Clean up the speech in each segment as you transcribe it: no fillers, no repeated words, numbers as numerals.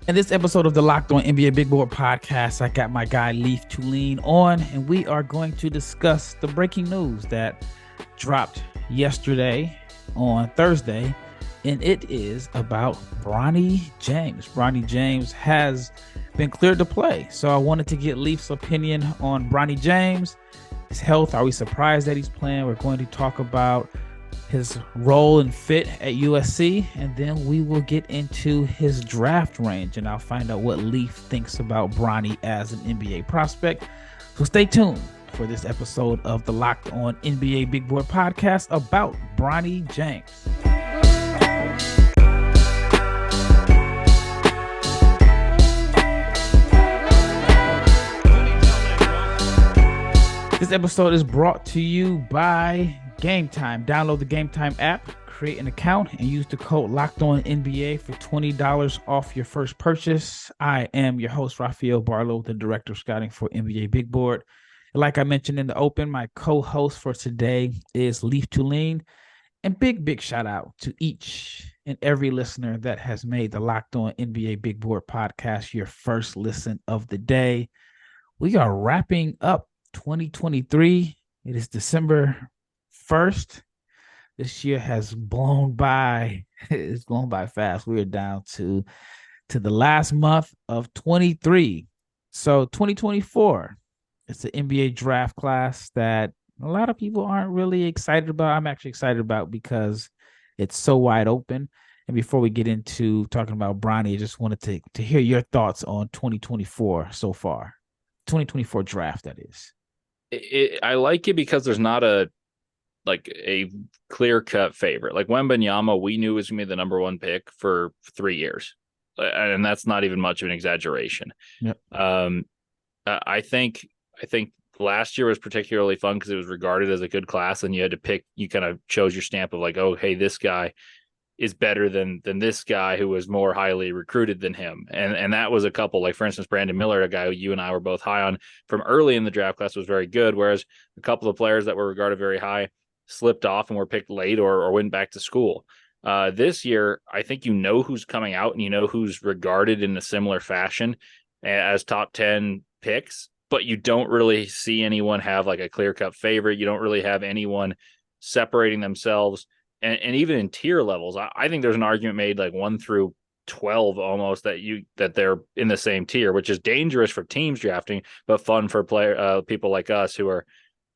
In this episode of the Locked On NBA Big Board podcast, I got my guy Leif Thulin on, and we are going to discuss the breaking news that dropped yesterday on Thursday, and it is about Bronny James. Bronny James has been cleared to play, so I wanted to get Leif's opinion on Bronny James, his health. Are we surprised that he's playing? We're going to talk about his role and fit at USC, and then we will get into his draft range, and I'll find out what Leif thinks about Bronny as an NBA prospect. So stay tuned for this episode of the Locked On NBA Big Board podcast about Bronny James. This episode is brought to you by Gametime. Download the Gametime app, create an account, and use the code LOCKEDONNBA for $20 off your first purchase. I am your host, Rafael Barlowe, the director of scouting for NBA Big Board. Like I mentioned in the open, my co-host for today is Leif Thulin. And big shout out to each and every listener that has made the Locked On NBA Big Board podcast your first listen of the day. We are wrapping up 2023. It is December 1st. This year has blown by. It's blown by fast. We are down to the last month of 23. So 2024, it's the NBA draft class that a lot of people aren't really excited about. I'm actually excited about because it's so wide open. And before we get into talking about Bronny, I just wanted to hear your thoughts on 2024 so far. 2024 draft, that is. I like it because there's not a clear-cut favorite. Like Wembanyama, we knew was going to be the number one pick for 3 years. And that's not even much of an exaggeration. Yep. I think last year was particularly fun because it was regarded as a good class, and you had to pick, you kind of chose your stamp of like, oh, hey, this guy is better than this guy who was more highly recruited than him. And that was a couple, like for instance, Brandon Miller, a guy who you and I were both high on from early in the draft class, was very good. Whereas a couple of players that were regarded very high slipped off and were picked late or went back to school. This year, I think you know who's coming out and you know who's regarded in a similar fashion as top 10 picks, but you don't really see anyone have like a clear-cut favorite. You don't really have anyone separating themselves. And even in tier levels, I think there's an argument made like 1 through 12 almost that they're in the same tier, which is dangerous for teams drafting, but fun for people like us who are,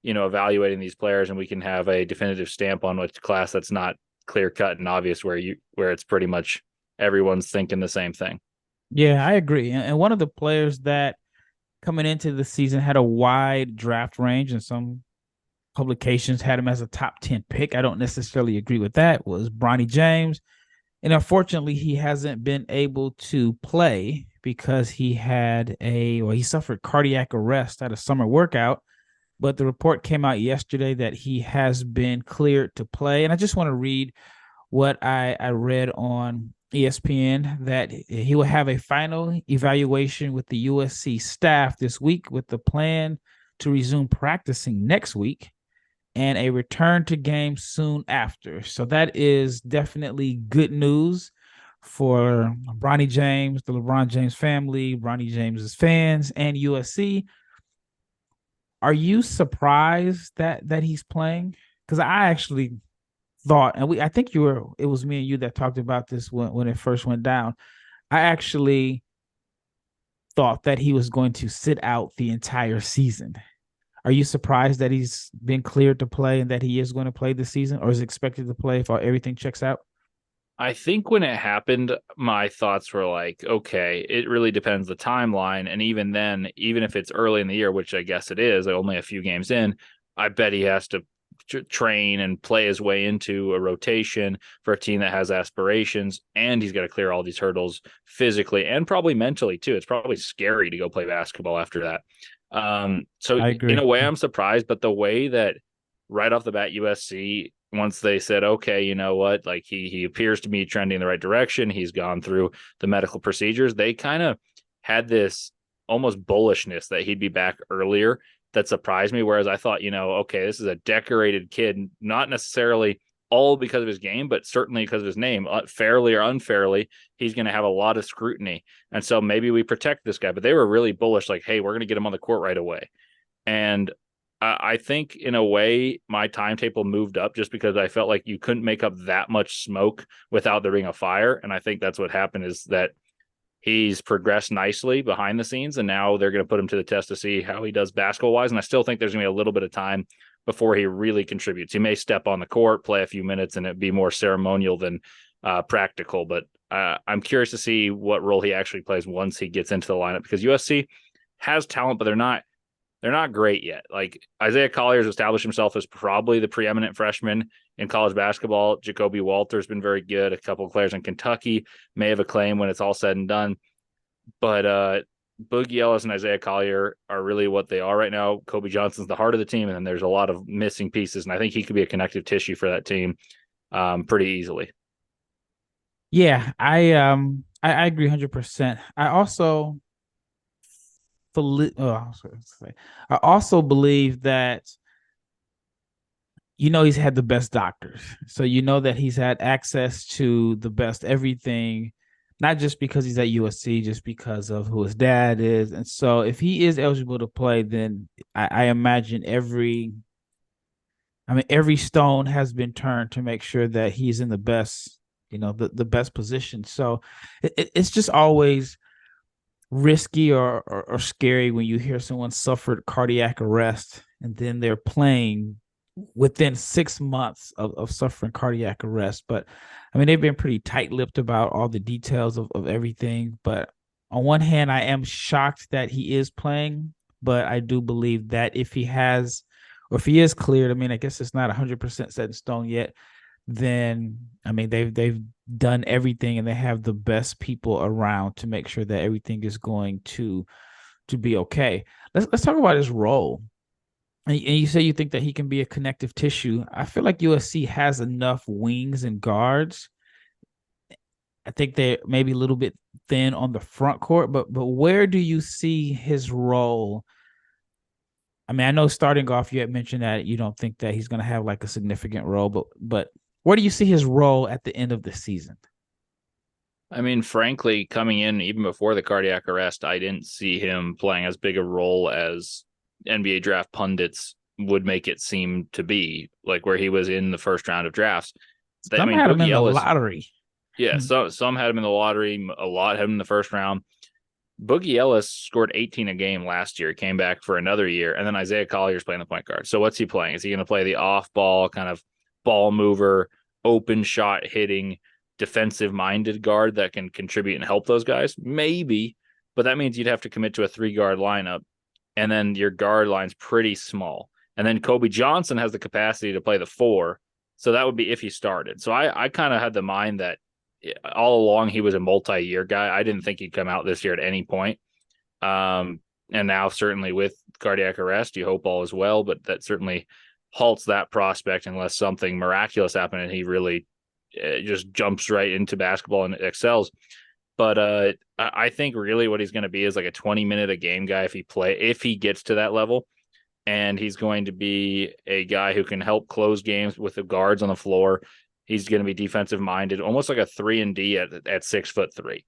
evaluating these players, and we can have a definitive stamp on which class that's not clear cut and obvious where it's pretty much everyone's thinking the same thing. Yeah, I agree. And one of the players that coming into the season had a wide draft range, and some publications had him as a top 10 pick. I don't necessarily agree with that, was Bronny James. And unfortunately, he hasn't been able to play because he suffered cardiac arrest at a summer workout. But the report came out yesterday that he has been cleared to play. And I just want to read what I read on ESPN, that he will have a final evaluation with the USC staff this week with the plan to resume practicing next week and a return to games soon after. So that is definitely good news for Bronny James, the LeBron James family, Bronny James's fans, and USC. Are you surprised that he's playing? Because I actually thought, and I think it was me and you that talked about this when it first went down. I actually thought that he was going to sit out the entire season. Are you surprised that he's been cleared to play and that he is going to play this season, or is expected to play if everything checks out? I think when it happened, my thoughts were like, okay, it really depends the timeline. And even then, even if it's early in the year, which I guess it is, only a few games in, I bet he has to train and play his way into a rotation for a team that has aspirations. And he's got to clear all these hurdles physically and probably mentally too. It's probably scary to go play basketball after that. So in a way, I'm surprised, but the way that right off the bat, USC, once they said, okay, you know what, like he appears to be trending in the right direction, he's gone through the medical procedures, they kind of had this almost bullishness that he'd be back earlier that surprised me. Whereas I thought, okay, this is a decorated kid, not necessarily all because of his game, but certainly because of his name. Fairly or unfairly, he's going to have a lot of scrutiny. And so maybe we protect this guy. But they were really bullish, like, hey, we're going to get him on the court right away. And I think in a way my timetable moved up just because I felt like you couldn't make up that much smoke without there being a fire. And I think that's what happened, is that he's progressed nicely behind the scenes, and now they're going to put him to the test to see how he does basketball wise. And I still think there's going to be a little bit of time before he really contributes. He may step on the court, play a few minutes, and it'd be more ceremonial than practical. But I'm curious to see what role he actually plays once he gets into the lineup, because USC has talent, but they're not great yet. Like, Isaiah Collier's established himself as probably the preeminent freshman in college basketball. Jacoby Walter's been very good. A couple of players in Kentucky may have a claim when it's all said and done. But Boogie Ellis and Isaiah Collier are really what they are right now. Kobe Johnson's the heart of the team, and then there's a lot of missing pieces, and I think he could be a connective tissue for that team pretty easily. Yeah, I agree 100%. I also believe that, he's had the best doctors. So that he's had access to the best everything, not just because he's at USC, just because of who his dad is. And so if he is eligible to play, then I imagine every stone has been turned to make sure that he's in the best, the best position. So it's just always risky or scary when you hear someone suffered cardiac arrest and then they're playing within 6 months of suffering cardiac arrest. But they've been pretty tight-lipped about all the details of everything. But on one hand, I am shocked that he is playing, but I do believe that if he is cleared, I guess it's not 100% set in stone yet, then they've done everything, and they have the best people around to make sure that everything is going to be okay. Let's talk about his role. And you say you think that he can be a connective tissue. I feel like USC has enough wings and guards. I think they're maybe a little bit thin on the front court, but where do you see his role? I know starting off, you had mentioned that you don't think that he's going to have like a significant role, but where do you see his role at the end of the season? Frankly, coming in even before the cardiac arrest, I didn't see him playing as big a role as NBA draft pundits would make it seem to be, like where he was in the first round of drafts. Some had him in the lottery. Yeah, so some had him in the lottery. A lot had him in the first round. Boogie Ellis scored 18 a game last year, came back for another year, and then Isaiah Collier's playing the point guard. So what's he playing? Is he going to play the off-ball kind of ball mover, open shot hitting, defensive-minded guard that can contribute and help those guys? Maybe, but that means you'd have to commit to a 3-guard lineup, and then your guard line's pretty small. And then Kobe Johnson has the capacity to play the 4, so that would be if he started. So I kind of had the mind that all along he was a multi-year guy. I didn't think he'd come out this year at any point. And now certainly with cardiac arrest, you hope all is well, but that certainly halts that prospect unless something miraculous happened and he really just jumps right into basketball and excels. But I think really what he's going to be is like a 20-minute a game guy if he gets to that level. And he's going to be a guy who can help close games with the guards on the floor. He's going to be defensive minded, almost like a 3-and-D at 6'3".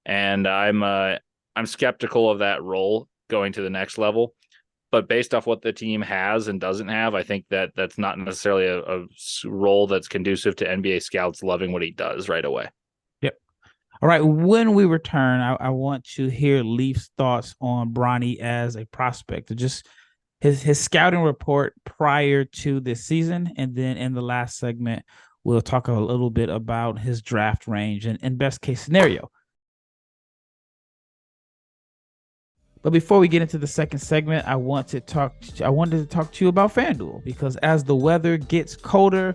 And I'm skeptical of that role going to the next level. But based off what the team has and doesn't have, I think that that's not necessarily a role that's conducive to NBA scouts loving what he does right away. Yep. All right. When we return, I want to hear Leif's thoughts on Bronny as a prospect, just his scouting report prior to this season. And then in the last segment, we'll talk a little bit about his draft range and best case scenario. But before we get into the second segment, I wanted to talk to you about FanDuel, because as the weather gets colder,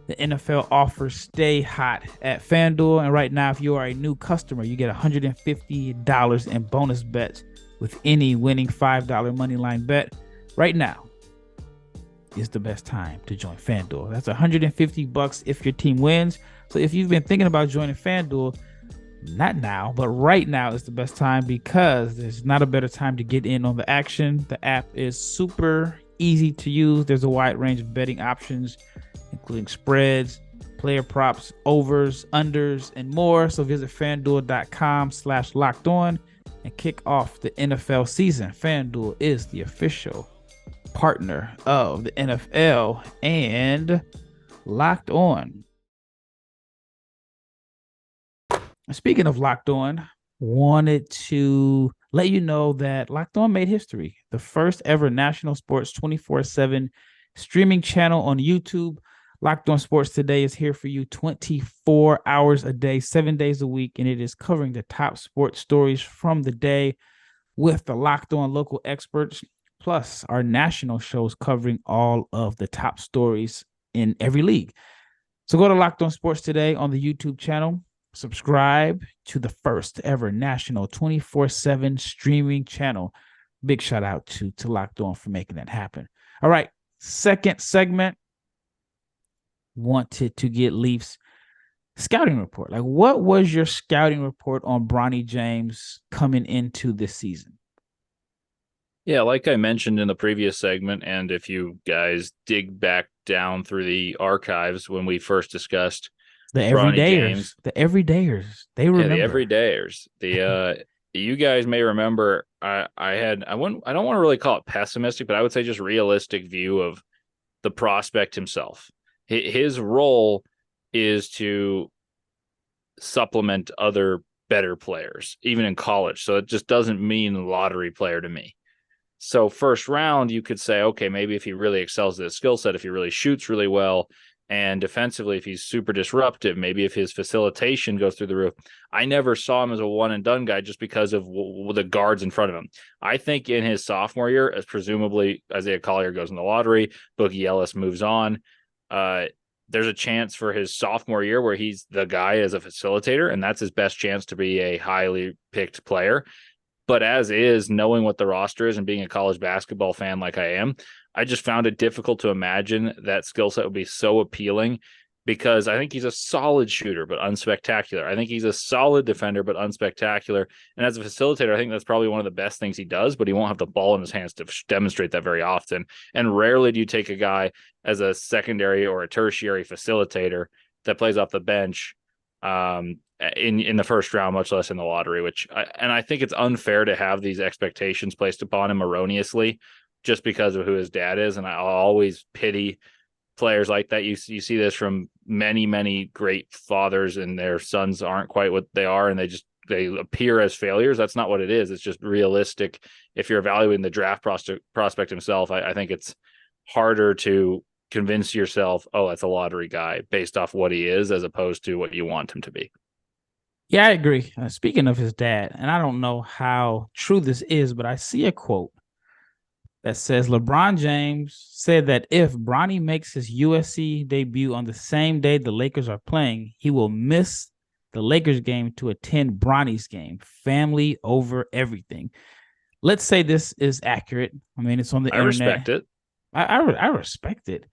the NFL offers stay hot at FanDuel. And right now, if you are a new customer, you get $150 in bonus bets with any winning $5 moneyline bet. Right now is the best time to join FanDuel. That's $150 if your team wins. So if you've been thinking about joining FanDuel, not now, but right now is the best time, because there's not a better time to get in on the action. The app is super easy to use. There's a wide range of betting options. including spreads, player props, overs, unders, and more. So visit fanduel.com/locked-on and kick off the NFL season. FanDuel is the official partner of the NFL and Locked On. Speaking of Locked On, wanted to let you know that Locked On made history. The first ever national sports 24/7 streaming channel on YouTube. Locked On Sports Today is here for you 24 hours a day, 7 days a week, and it is covering the top sports stories from the day with the Locked On local experts, plus our national shows covering all of the top stories in every league. So go to Locked On Sports Today on the YouTube channel. Subscribe to the first ever national 24/7 streaming channel. Big shout out to Locked On for making that happen. All right, second segment. Wanted to get Leif's scouting report. Like, what was your scouting report on Bronny James coming into this season? Yeah, like I mentioned in the previous segment, and if you guys dig back down through the archives when we first discussed the everydayers, they remember. Yeah, the everydayers. You guys may remember I don't want to really call it pessimistic, but I would say just realistic view of the prospect himself. His role is to supplement other better players, even in college. So it just doesn't mean lottery player to me. So first round, you could say, okay, maybe if he really excels at his skill set, if he really shoots really well, and defensively, if he's super disruptive, maybe if his facilitation goes through the roof. I never saw him as a one and done guy just because of the guards in front of him. I think in his sophomore year, as presumably Isaiah Collier goes in the lottery, Boogie Ellis moves on. There's a chance for his sophomore year where he's the guy as a facilitator, and that's his best chance to be a highly picked player. But as is, knowing what the roster is and being a college basketball fan like I am, I just found it difficult to imagine that skill set would be so appealing, because I think he's a solid shooter, but unspectacular. I think he's a solid defender, but unspectacular. And as a facilitator, I think that's probably one of the best things he does, but he won't have the ball in his hands to demonstrate that very often. And rarely do you take a guy as a secondary or a tertiary facilitator that plays off the bench in the first round, much less in the lottery, I think it's unfair to have these expectations placed upon him erroneously just because of who his dad is. And I always pity players like that. You see this from many, many great fathers, and their sons aren't quite what they are, and they appear as failures. That's not what it is. It's just realistic. If you're evaluating the draft prospect himself, I think it's harder to convince yourself, oh, that's a lottery guy based off what he is, as opposed to what you want him to be. Yeah, I agree. Speaking of his dad, and I don't know how true this is, but I see a quote that says LeBron James said that if Bronny makes his USC debut on the same day the Lakers are playing, he will miss the Lakers game to attend Bronny's game. Family over everything. Let's say this is accurate. I mean, it's on the internet. Respect it. I respect it.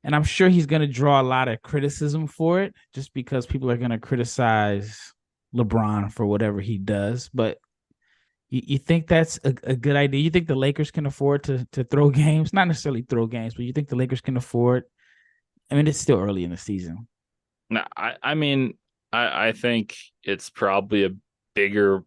And I'm sure he's going to draw a lot of criticism for it, just because people are going to criticize LeBron for whatever he does. But you think that's a good idea? You think the Lakers can afford to throw games? Not necessarily throw games, but you think the Lakers can afford? I mean, it's still early in the season. No, I think it's probably a bigger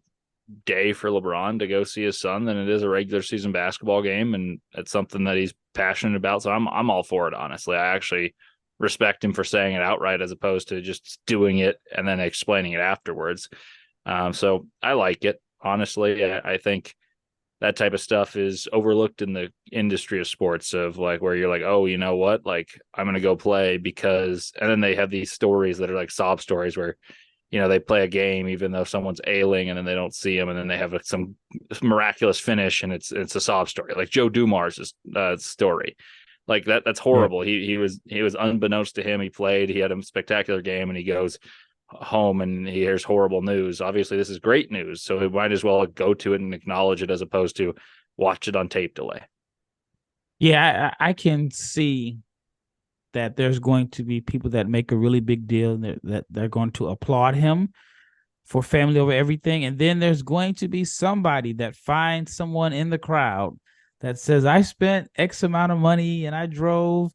day for LeBron to go see his son than it is a regular season basketball game, and it's something that he's passionate about. So I'm all for it, honestly. I actually respect him for saying it outright as opposed to just doing it and then explaining it afterwards. So I like it, honestly. I think that type of stuff is overlooked in the industry of sports, of like where you're like, oh, you know what, like I'm gonna go play because, and then they have these stories that are like sob stories where, you know, they play a game even though someone's ailing, and then they don't see him, and then they have some miraculous finish, and it's a sob story, like Joe Dumars' story. Like that's horrible. Yeah. He was unbeknownst to him. He played. He had a spectacular game, and he goes home and he hears horrible news. Obviously, this is great news, so he might as well go to it and acknowledge it as opposed to watch it on tape delay. Yeah, I can see that there's going to be people that make a really big deal, that they're going to applaud him for family over everything. And then there's going to be somebody that finds someone in the crowd that says, I spent X amount of money and I drove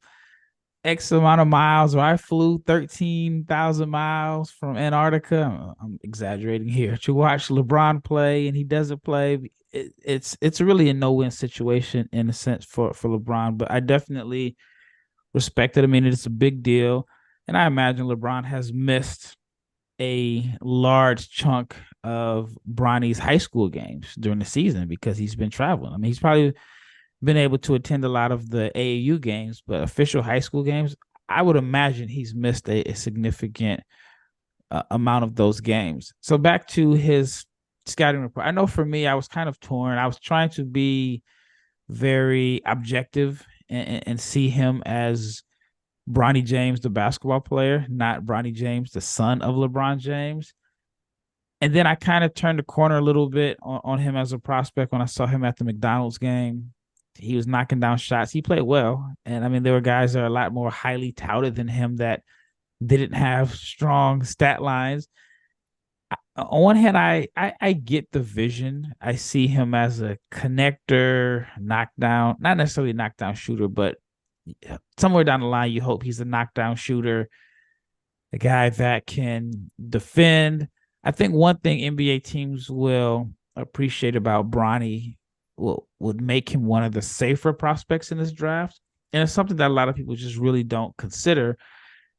X amount of miles, or I flew 13,000 miles from Antarctica. I'm exaggerating here to watch LeBron play, and he doesn't play. It's really a no-win situation in a sense for LeBron, but I definitely respect it. I mean, it's a big deal, and I imagine LeBron has missed a large chunk of Bronny's high school games during the season because he's been traveling. I mean, he's probably been able to attend a lot of the AAU games, but official high school games, I would imagine he's missed a significant amount of those games. So back to his scouting report. I know for me, I was kind of torn. I was trying to be very objective and see him as Bronny James, the basketball player, not Bronny James, the son of LeBron James. And then I kind of turned the corner a little bit on him as a prospect when I saw him at the McDonald's game. He was knocking down shots. He played well. And I mean, there were guys that are a lot more highly touted than him that didn't have strong stat lines. On one hand, I get the vision. I see him as a connector, knockdown, not necessarily knockdown shooter, but somewhere down the line, you hope he's a knockdown shooter, a guy that can defend. I think one thing NBA teams will appreciate about Bronny would make him one of the safer prospects in this draft. And it's something that a lot of people just really don't consider.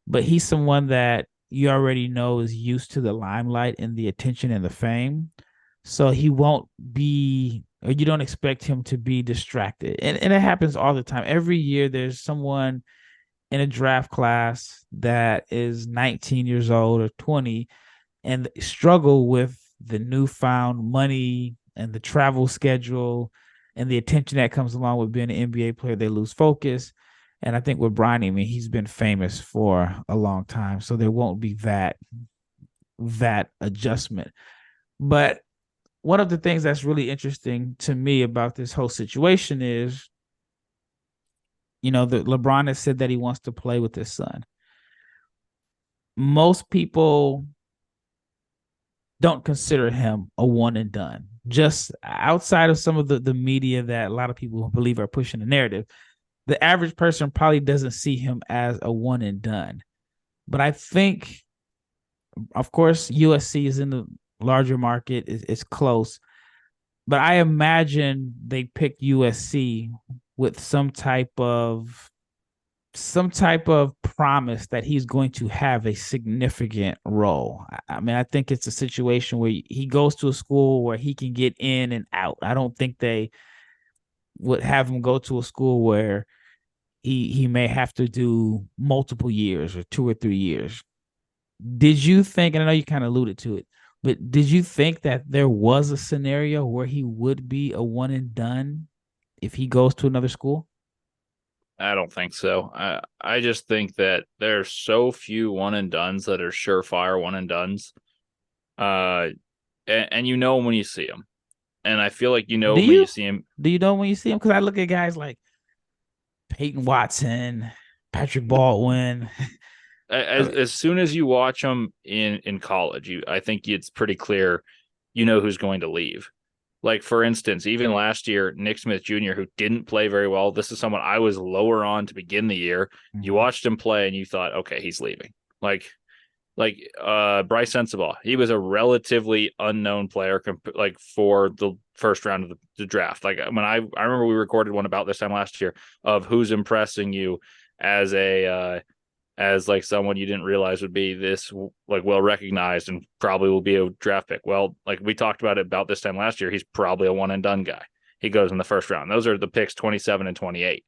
But he's someone that you already know is used to the limelight and the attention and the fame. So he won't be, or you don't expect him to be distracted. And it happens all the time. Every year there's someone in a draft class that is 19 years old or 20 and struggle with the newfound money and the travel schedule and the attention that comes along with being an NBA player. They lose focus. And I think with Bronny, I mean, he's been famous for a long time, so there won't be that adjustment. But one of the things that's really interesting to me about this whole situation is, the LeBron has said that he wants to play with his son. Most people don't consider him a one and done. Just outside of some of the media that a lot of people believe are pushing the narrative, the average person probably doesn't see him as a one and done. But I think, of course, USC is in the larger market. It's close. But I imagine they picked USC with some type of promise that he's going to have a significant role. I mean, I think it's a situation where he goes to a school where he can get in and out. I don't think they would have him go to a school where he may have to do multiple years or 2 or 3 years. Did you think, and I know you kind of alluded to it, but did you think that there was a scenario where he would be a one and done if he goes to another school? I don't think so. I just think that there's so few one and dones that are surefire one and dones. And you know when you see them. And I feel like when you see him. Do you know when you see him? Because I look at guys like Peyton Watson, Patrick Baldwin. As soon as you watch them in college, I think it's pretty clear who's going to leave. Like, for instance, even last year, Nick Smith Jr., who didn't play very well, this is someone I was lower on to begin the year. Mm-hmm. You watched him play and you thought, okay, he's leaving. Like Bryce Sensabaugh, he was a relatively unknown player for the first round of the draft. Like, when I remember we recorded one about this time last year of who's impressing you as someone you didn't realize would be this well recognized and probably will be a draft pick. Well, like we talked about this time last year, he's probably a one and done guy. He goes in the first round. Those are the picks 27 and 28.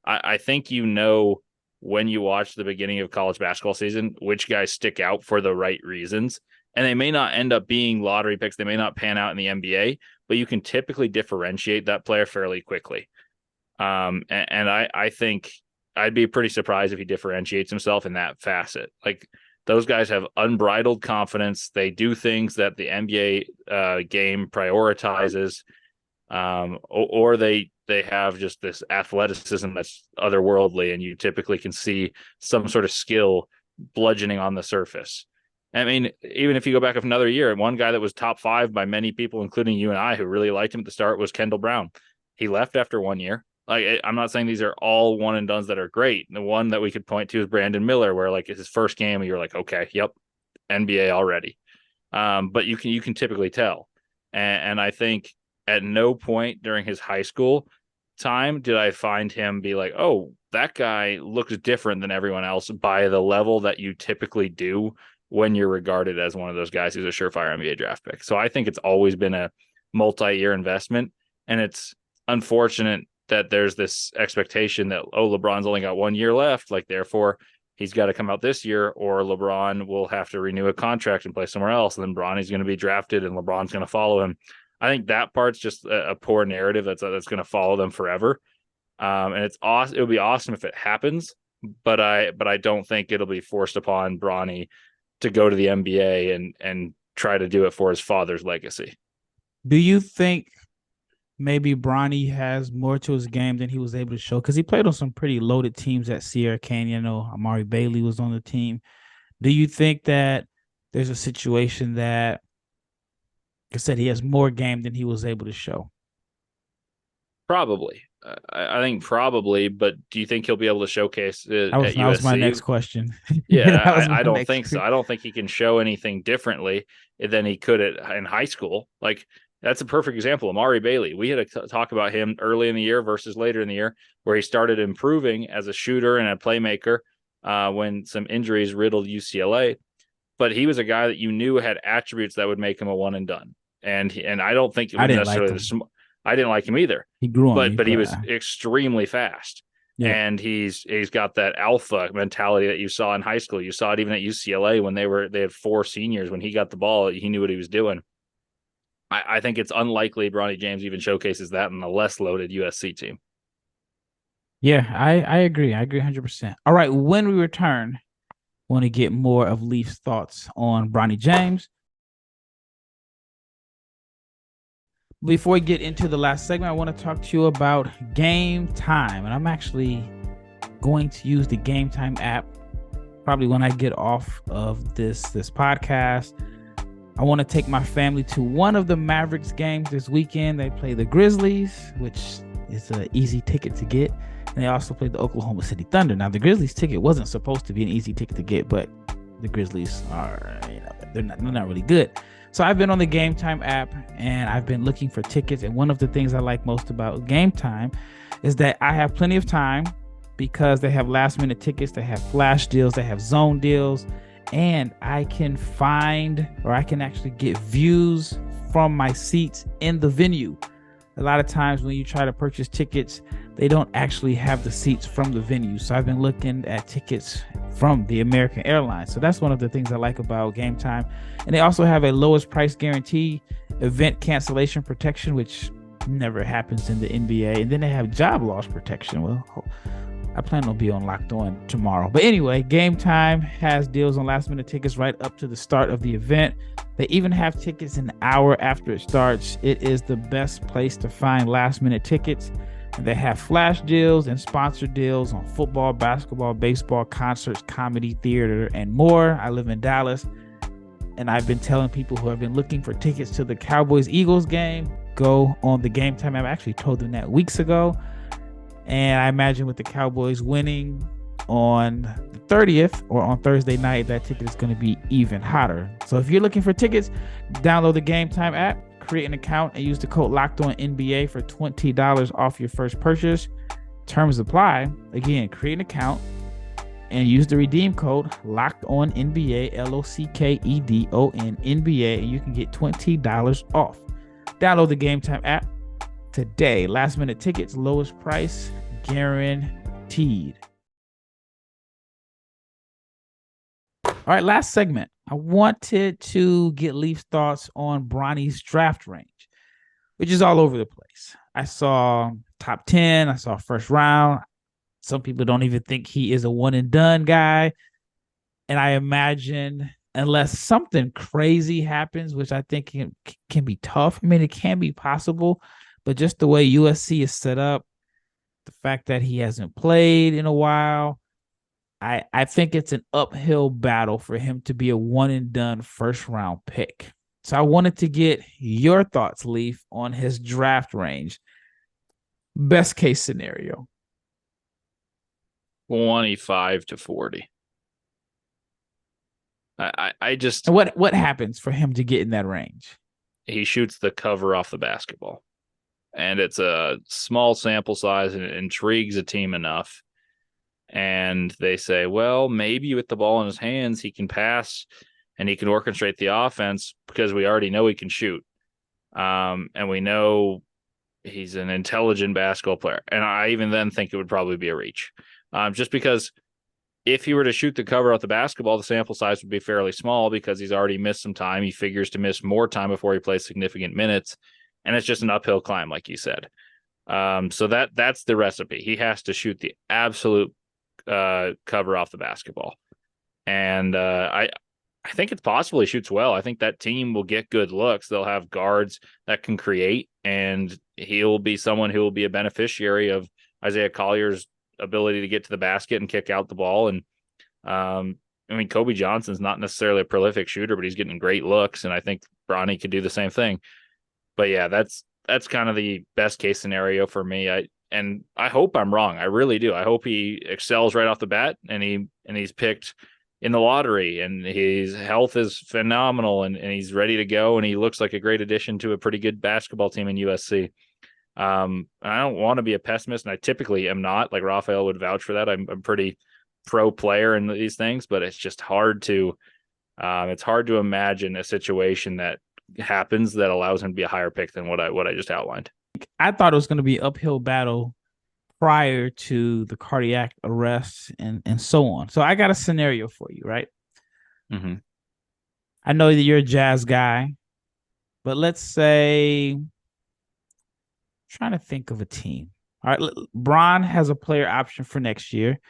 I think when you watch the beginning of college basketball season, which guys stick out for the right reasons. And they may not end up being lottery picks. They may not pan out in the NBA, but you can typically differentiate that player fairly quickly. And I think I'd be pretty surprised if he differentiates himself in that facet. Like, those guys have unbridled confidence. They do things that the NBA game prioritizes, or they have just this athleticism that's otherworldly, and you typically can see some sort of skill bludgeoning on the surface. I mean, even if you go back another year, one guy that was top 5 by many people, including you and I, who really liked him at the start, was Kendall Brown. He left after 1 year. Like, I'm not saying these are all one and dones that are great. The one that we could point to is Brandon Miller, where like it's his first game and you're like, okay, yep, NBA already. But you can typically tell. And I think at no point during his high school time did I find him be like, oh, that guy looks different than everyone else by the level that you typically do when you're regarded as one of those guys who's a surefire NBA draft pick. So I think it's always been a multi-year investment. And it's unfortunate that there's this expectation that, oh, LeBron's only got 1 year left. Like, therefore, he's got to come out this year, or LeBron will have to renew a contract and play somewhere else. And then Bronny's going to be drafted and LeBron's going to follow him. I think that part's just a poor narrative that's going to follow them forever. And it's awesome. It would be awesome if it happens, but I don't think it'll be forced upon Bronny to go to the NBA and try to do it for his father's legacy. Do you think maybe Bronny has more to his game than he was able to show? Because he played on some pretty loaded teams at Sierra Canyon. Amari Bailey was on the team. Do you think that there's a situation that, like I said, he has more game than he was able to show? Probably. I think probably, but do you think he'll be able to showcase it at USC? That was my next question. Yeah, I don't think so. I don't think he can show anything differently than he could in high school. Like, that's a perfect example. Amari Bailey. We had a talk about him early in the year versus later in the year, where he started improving as a shooter and a playmaker when some injuries riddled UCLA. But he was a guy that you knew had attributes that would make him a one and done. And I don't think it was necessarily I didn't like him either. He grew on me, but he was extremely fast. Yeah. And he's got that alpha mentality that you saw in high school. You saw it even at UCLA when they had 4 seniors. When he got the ball, he knew what he was doing. I think it's unlikely Bronny James even showcases that in a less loaded USC team. Yeah, I agree. I agree 100%. All right, when we return, want to get more of Leif's thoughts on Bronny James. Before we get into the last segment, I want to talk to you about Gametime. And I'm actually going to use the Gametime app probably when I get off of this podcast. I want to take my family to one of the Mavericks games this weekend. They play the Grizzlies, which is an easy ticket to get. And they also play the Oklahoma City Thunder. Now, the Grizzlies ticket wasn't supposed to be an easy ticket to get, but the Grizzlies are, they're not really good. So I've been on the Gametime app and I've been looking for tickets. And one of the things I like most about Gametime is that I have plenty of time because they have last minute tickets, they have flash deals, they have zone deals, and I can actually get views from my seats in the venue. A lot of times when you try to purchase tickets, they don't actually have the seats from the venue. So I've been looking at tickets from the American Airlines. So that's one of the things I like about Gametime. And they also have a lowest price guarantee, event cancellation protection, which never happens in the NBA. And then they have job loss protection. Well, I plan on being on Locked On tomorrow. But anyway, Gametime has deals on last minute tickets right up to the start of the event. They even have tickets an hour after it starts. It is the best place to find last minute tickets. And they have flash deals and sponsor deals on football, basketball, baseball, concerts, comedy, theater, and more. I live in Dallas, and I've been telling people who have been looking for tickets to the Cowboys-Eagles game, go on the Gametime. I've actually told them that weeks ago. And I imagine with the Cowboys winning on the 30th or on Thursday night, that ticket is going to be even hotter. So if you're looking for tickets, download the Gametime app, create an account, and use the code LOCKEDONNBA for $20 off your first purchase. Terms apply. Again, create an account and use the redeem code LOCKEDONNBA, LOCKEDON NBA, and you can get $20 off. Download the Gametime app today. Last minute tickets, lowest price guaranteed. All right, last segment. I wanted to get Leif's thoughts on Bronny's draft range, which is all over the place. I saw top 10. I saw first round. Some people don't even think he is a one and done guy. And I imagine unless something crazy happens, which I think can be tough. I mean, it can be possible, but just the way USC is set up, the fact that he hasn't played in a while, I think it's an uphill battle for him to be a one and done first round pick. So I wanted to get your thoughts, Leif, on his draft range. Best case scenario. 25 to 40. I just And what happens for him to get in that range? he shoots the cover off the basketball. And it's a small sample size and it intrigues a team enough. And they say, well, maybe with the ball in his hands, he can pass and he can orchestrate the offense because we already know he can shoot. And we know he's an intelligent basketball player. And I even then think it would probably be a reach. Just because if he were to shoot the cover off the basketball, the sample size would be fairly small because he's already missed some time. He figures to miss more time before he plays significant minutes. And it's just an uphill climb, like you said. So that's the recipe. He has to shoot the absolute cover off the basketball. And I think it's possible he shoots well. I think that team will get good looks. They'll have guards that can create, and he'll be someone who will be a beneficiary of Isaiah Collier's ability to get to the basket and kick out the ball. And I mean, Kobe Johnson's not necessarily a prolific shooter, but he's getting great looks, and I think Bronny could do the same thing. But yeah, that's kind of the best case scenario for me. I hope I'm wrong. I really do. I hope he excels right off the bat, and he's picked in the lottery, and his health is phenomenal, and he's ready to go, and he looks like a great addition to a pretty good basketball team in USC. I don't want to be a pessimist, and I typically am not. Like Rafael would vouch for that. I'm pretty pro player in these things, but it's just hard to imagine a situation that happens that allows him to be a higher pick than what I just outlined. I thought it was going to be an uphill battle prior to the cardiac arrest and so on. So I got a scenario for you, right? Mm-hmm. I know that you're a Jazz guy, but let's say, I'm trying to think of a team. All right, Bron has a player option for next year.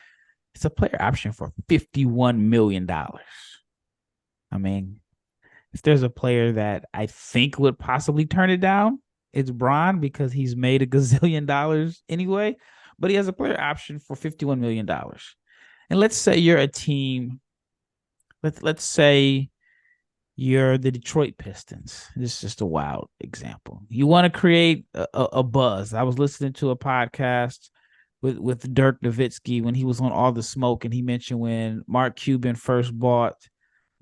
It's a player option for $51 million. I mean, if there's a player that I think would possibly turn it down, it's Bron because he's made a gazillion dollars anyway, but he has a player option for $51 million. And let's say you're a team, let's say you're the Detroit Pistons. This is just a wild example. You want to create a buzz. I was listening to a podcast with Dirk Nowitzki when he was on All the Smoke, and he mentioned when Mark Cuban first bought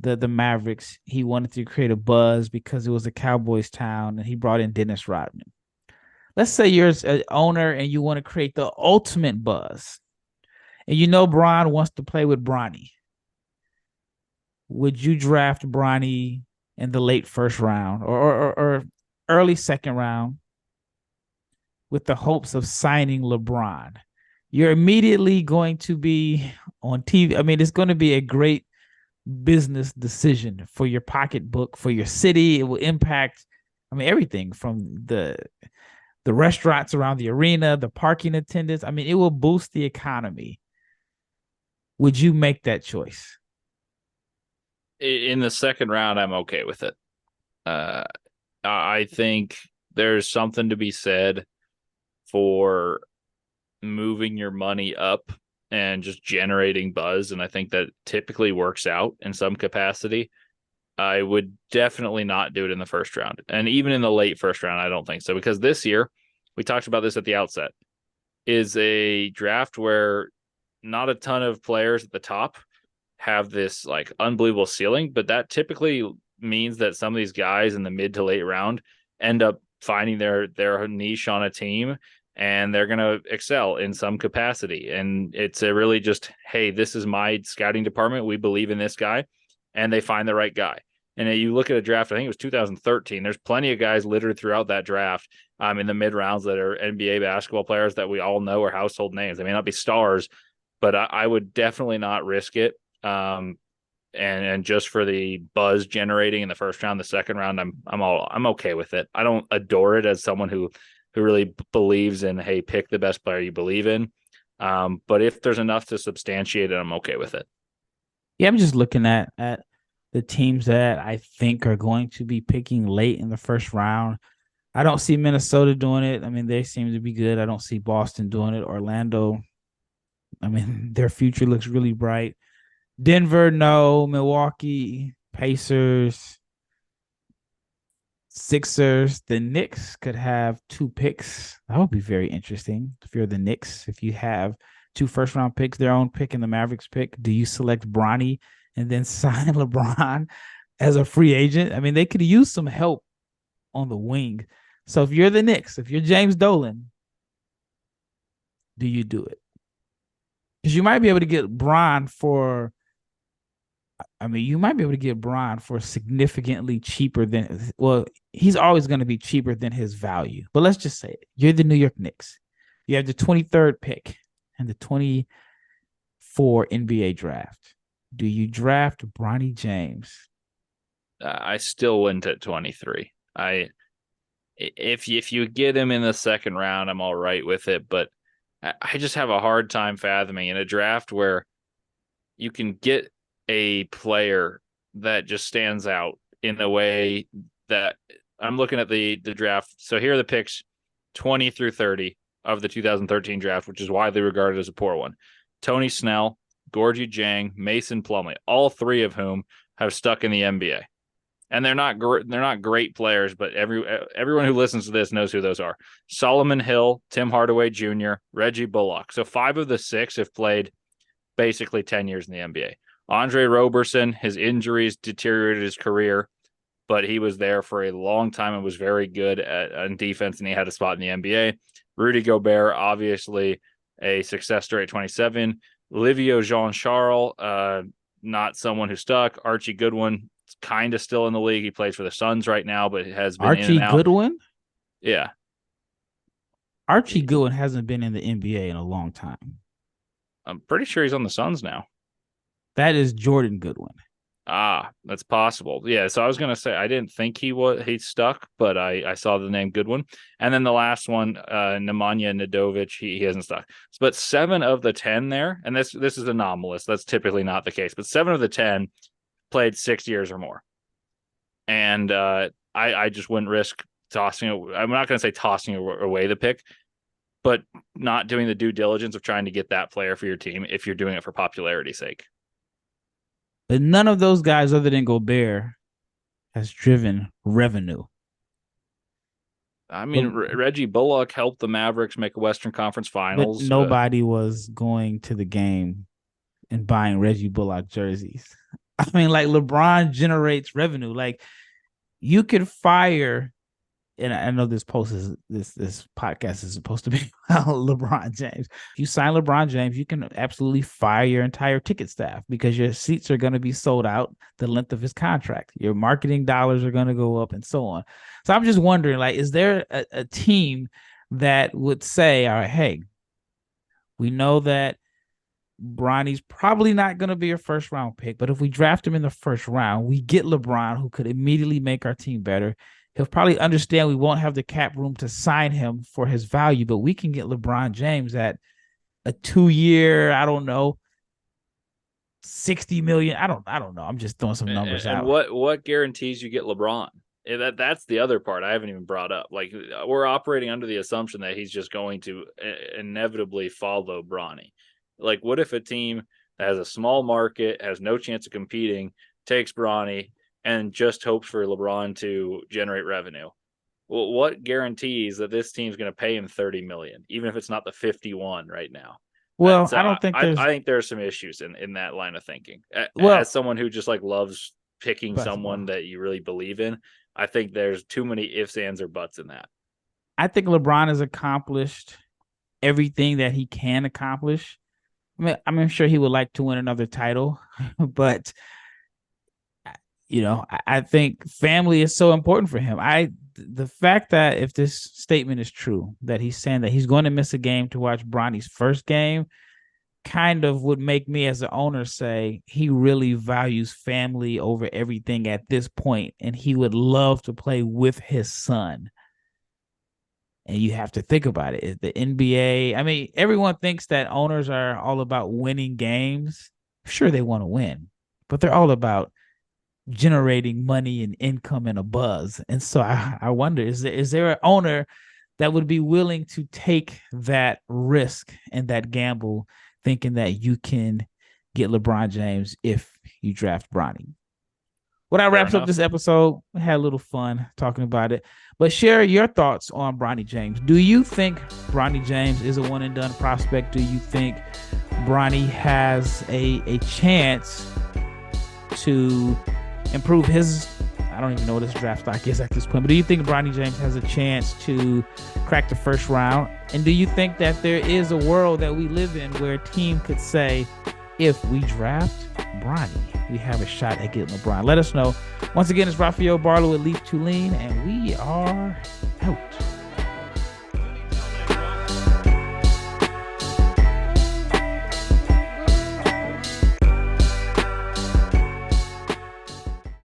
the Mavericks, he wanted to create a buzz because it was a Cowboys town, and he brought in Dennis Rodman. Let's say you're an owner and you want to create the ultimate buzz, and you know Bron wants to play with Bronny. Would you draft Bronny in the late first round or early second round with the hopes of signing LeBron? You're immediately going to be on TV. I mean, it's going to be a great business decision for your pocketbook, for your city. It will impact, I mean, everything from the restaurants around the arena, the parking attendants. I mean, it will boost the economy. Would you make that choice? In the second round, I'm okay with it. I think there's something to be said for moving your money up and just generating buzz, and I think that typically works out in some capacity. I would definitely not do it in the first round, and even in the late first round, I don't think so, because this year, we talked about this at the outset, is a draft where not a ton of players at the top have this like unbelievable ceiling, but that typically means that some of these guys in the mid to late round end up finding their niche on a team, and they're going to excel in some capacity. And it's a really just, hey, this is my scouting department. We believe in this guy, and they find the right guy. And you look at a draft, I think it was 2013. There's plenty of guys littered throughout that draft in the mid rounds that are NBA basketball players that we all know are household names. They may not be stars, but I would definitely not risk it. And just for the buzz generating in the first round, the second round, I'm okay with it. I don't adore it as someone who really believes in, hey, pick the best player you believe in. But if there's enough to substantiate it, I'm okay with it. Yeah, I'm just looking at the teams that I think are going to be picking late in the first round. I don't see Minnesota doing it. I mean, they seem to be good. I don't see Boston doing it. Orlando, I mean, their future looks really bright. Denver, no. Milwaukee, Pacers, Sixers, the Knicks could have 2 picks. That would be very interesting. If you're the Knicks, if you have 2 first-round picks, their own pick and the Mavericks pick, do you select Bronny and then sign LeBron as a free agent? I mean, they could use some help on the wing. So if you're the Knicks, if you're James Dolan, do you do it? Because you might be able to get Bron for, I mean, you might be able to get Bron for significantly cheaper than, well, he's always going to be cheaper than his value. But let's just say it. You're the New York Knicks. You have the 23rd pick and the 24 NBA draft. Do you draft Bronny James? I still went at 23. If you get him in the second round, I'm all right with it. But I just have a hard time fathoming in a draft where you can get a player that just stands out in a way that I'm looking at the draft. So here are the picks 20 through 30 of the 2013 draft, which is widely regarded as a poor one. Tony Snell, Gorgie Jang, Mason Plumlee, all three of whom have stuck in the NBA. And they're not great players, but everyone who listens to this knows who those are. Solomon Hill, Tim Hardaway Jr., Reggie Bullock. So 5 of the 6 have played basically 10 years in the NBA. Andre Roberson, his injuries deteriorated his career, but he was there for a long time and was very good on defense, and he had a spot in the NBA. Rudy Gobert, obviously a success story at 27. Livio Jean-Charles, not someone who stuck. Archie Goodwin, kind of still in the league. He plays for the Suns right now, but has been Archie in and out. Goodwin? Yeah. Archie Goodwin hasn't been in the NBA in a long time. I'm pretty sure he's on the Suns now. That is Jordan Goodwin. That's possible. Yeah, so I was gonna say I didn't think he stuck, but I saw the name Goodwin. And then the last one, Nemanja Nedovic, he hasn't stuck. But 7 of the 10 there, and this is anomalous. That's typically not the case, but 7 of the 10 played 6 years or more. And I just wouldn't risk tossing it. I'm not going to say tossing away the pick, but not doing the due diligence of trying to get that player for your team if you're doing it for popularity's sake. But none of those guys, other than Gobert, has driven revenue. I mean, Reggie Bullock helped the Mavericks make a Western Conference Finals. But nobody was going to the game and buying Reggie Bullock jerseys. I mean, like, LeBron generates revenue. Like, you could fire, and I know this podcast is supposed to be about LeBron James. If you sign LeBron James, you can absolutely fire your entire ticket staff because your seats are going to be sold out the length of his contract. Your marketing dollars are going to go up and so on. So I'm just wondering, like, is there a team that would say, all right, hey, we know that Bronny's probably not going to be a first-round pick, but if we draft him in the first round, we get LeBron, who could immediately make our team better. He'll probably understand we won't have the cap room to sign him for his value, but we can get LeBron James at a 2-year, I don't know, 60 million. I don't know. I'm just throwing some numbers out. And what guarantees you get LeBron? That's the other part I haven't even brought up. Like, we're operating under the assumption that he's just going to inevitably follow Bronny. Like, what if a team that has a small market, has no chance of competing, takes Bronny and just hopes for LeBron to generate revenue? Well, what guarantees that this team's going to pay him $30 million, even if it's not the 51 right now? Well, I don't think I think there's some issues in that line of thinking. Well, as someone who just like loves picking someone that you really believe in, I think there's too many ifs, ands, or buts in that. I think LeBron has accomplished everything that he can accomplish. I mean, I'm sure he would like to win another title, but I think family is so important for him. The fact that if this statement is true, that he's saying that he's going to miss a game to watch Bronny's first game, kind of would make me as an owner say he really values family over everything at this point, and he would love to play with his son. And you have to think about it. The NBA, I mean, everyone thinks that owners are all about winning games. Sure, they want to win, but they're all about generating money and income and a buzz. And so I wonder, is there an owner that would be willing to take that risk and that gamble, thinking that you can get LeBron James if you draft Bronny? Well, that wraps up this episode. We had a little fun talking about it. But share your thoughts on Bronny James. Do you think Bronny James is a one-and-done prospect? Do you think Bronny has a chance to improve his, I don't even know what his draft stock is at this point, but do you think Bronny James has a chance to crack the first round? And do you think that there is a world that we live in where a team could say, if we draft Bronny, we have a shot at getting LeBron? Let us know. Once again, it's Rafael, Barlowe, and Leif, Thulin, and we are out.